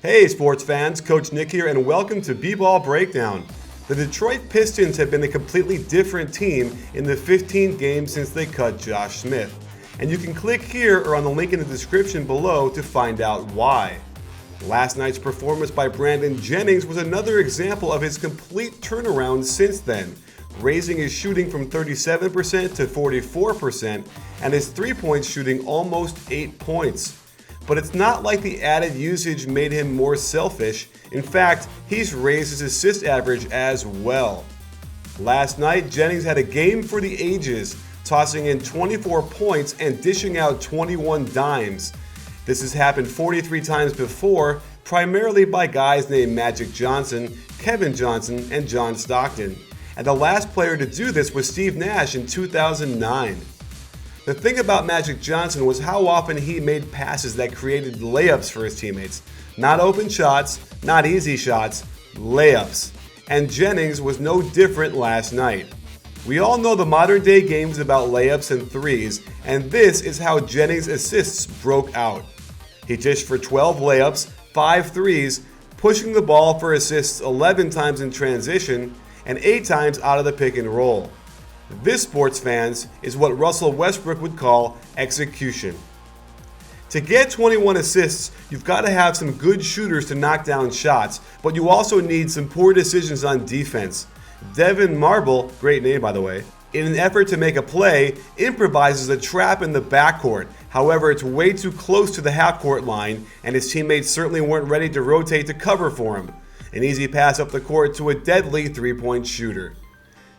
Hey sports fans, Coach Nick here and welcome to BBallBreakdown. The Detroit Pistons have been a completely different team in the 15 games since they cut Josh Smith. And you can click here or on the link in the description below to find out why. Last night's performance by Brandon Jennings was another example of his complete turnaround since then, raising his shooting from 37% to 44% and his three-point shooting almost 8 points. But it's not like the added usage made him more selfish. In fact, he's raised his assist average as well. Last night, Jennings had a game for the ages, tossing in 24 points and dishing out 21 dimes. This has happened 43 times before, primarily by guys named Magic Johnson, Kevin Johnson, and John Stockton. And the last player to do this was Steve Nash in 2009. The thing about Magic Johnson was how often he made passes that created layups for his teammates. Not open shots, not easy shots, layups. And Jennings was no different last night. We all know the modern day game is about layups and threes, and this is how Jennings' assists broke out. He dished for 12 layups, 5 threes, pushing the ball for assists 11 times in transition, and 8 times out of the pick and roll. This, sports fans, is what Russell Westbrook would call execution. To get 21 assists, you've got to have some good shooters to knock down shots, but you also need some poor decisions on defense. Devin Marble, great name by the way, in an effort to make a play, improvises a trap in the backcourt. However, it's way too close to the half-court line, and his teammates certainly weren't ready to rotate to cover for him. An easy pass up the court to a deadly three-point shooter.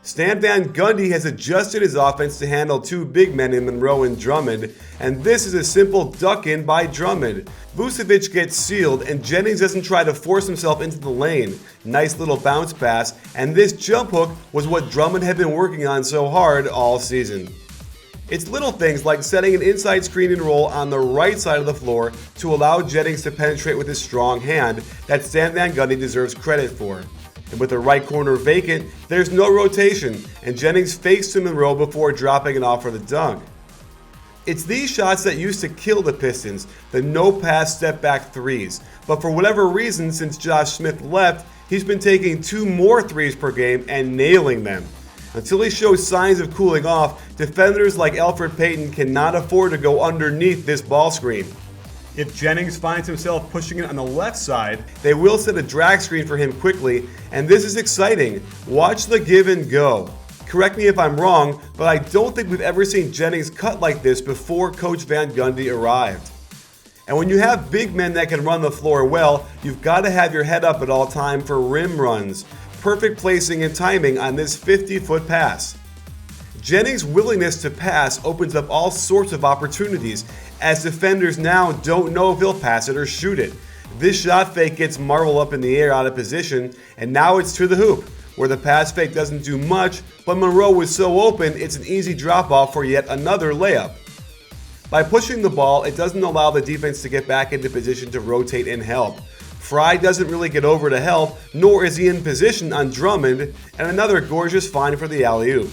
Stan Van Gundy has adjusted his offense to handle two big men in Monroe and Drummond, and this is a simple duck-in by Drummond. Vucevic gets sealed, and Jennings doesn't try to force himself into the lane. Nice little bounce pass, and this jump hook was what Drummond had been working on so hard all season. It's little things like setting an inside screen and roll on the right side of the floor to allow Jennings to penetrate with his strong hand that Stan Van Gundy deserves credit for. And with the right corner vacant, there's no rotation, and Jennings fakes to Monroe before dropping it off for the dunk. It's these shots that used to kill the Pistons, the no-pass step-back threes. But for whatever reason, since Josh Smith left, he's been taking 2 more threes per game and nailing them. Until he shows signs of cooling off, defenders like Elfrid Payton cannot afford to go underneath this ball screen. If Jennings finds himself pushing it on the left side, they will set a drag screen for him quickly, and this is exciting. Watch the give and go. Correct me if I'm wrong, but I don't think we've ever seen Jennings cut like this before Coach Van Gundy arrived. And when you have big men that can run the floor well, you've got to have your head up at all time for rim runs. Perfect placing and timing on this 50-foot pass. Jennings' willingness to pass opens up all sorts of opportunities, as defenders now don't know if he'll pass it or shoot it. This shot fake gets Marble up in the air out of position, and now it's to the hoop, where the pass fake doesn't do much, but Monroe was so open it's an easy drop-off for yet another layup. By pushing the ball, it doesn't allow the defense to get back into position to rotate and help. Fry doesn't really get over to help, nor is he in position on Drummond, and another gorgeous find for the alley-oop.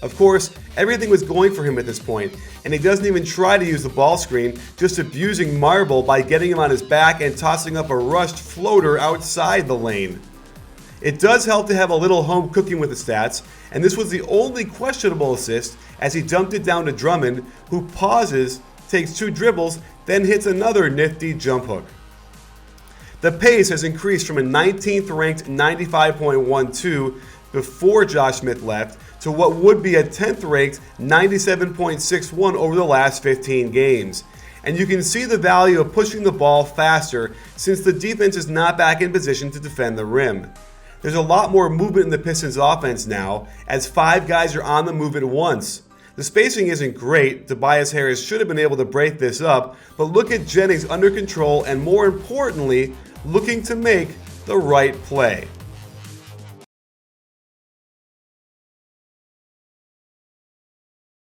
Of course, everything was going for him at this point, and he doesn't even try to use the ball screen, just abusing Marble by getting him on his back and tossing up a rushed floater outside the lane. It does help to have a little home cooking with the stats, and this was the only questionable assist as he dumped it down to Drummond, who pauses, takes 2 dribbles, then hits another nifty jump hook. The pace has increased from a 19th ranked 95.12 before Josh Smith left to what would be a 10th ranked 97.61 over the last 15 games. And you can see the value of pushing the ball faster since the defense is not back in position to defend the rim. There's a lot more movement in the Pistons offense now, as 5 guys are on the move at once. The spacing isn't great, Tobias Harris should have been able to break this up, but look at Jennings under control and more importantly, looking to make the right play.